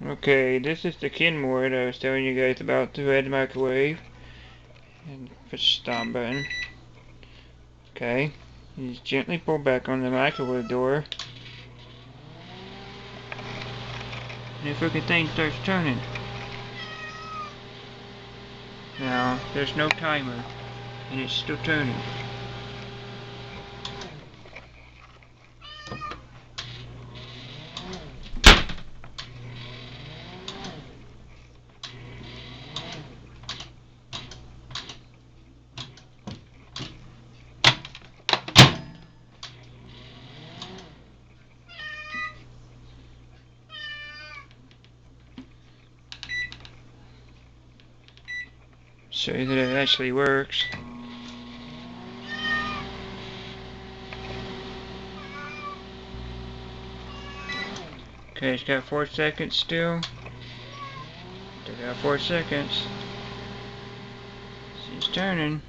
Okay, this is the kenmore that I was telling you guys about to add the microwave. And push the stop button. Okay. You just gently pull back on the microwave door. And the freaking thing starts turning. Now, there's no timer. And it's still turning. Show you that it actually works. Okay, it's got 4 seconds still. Took out 4 seconds. She's turning.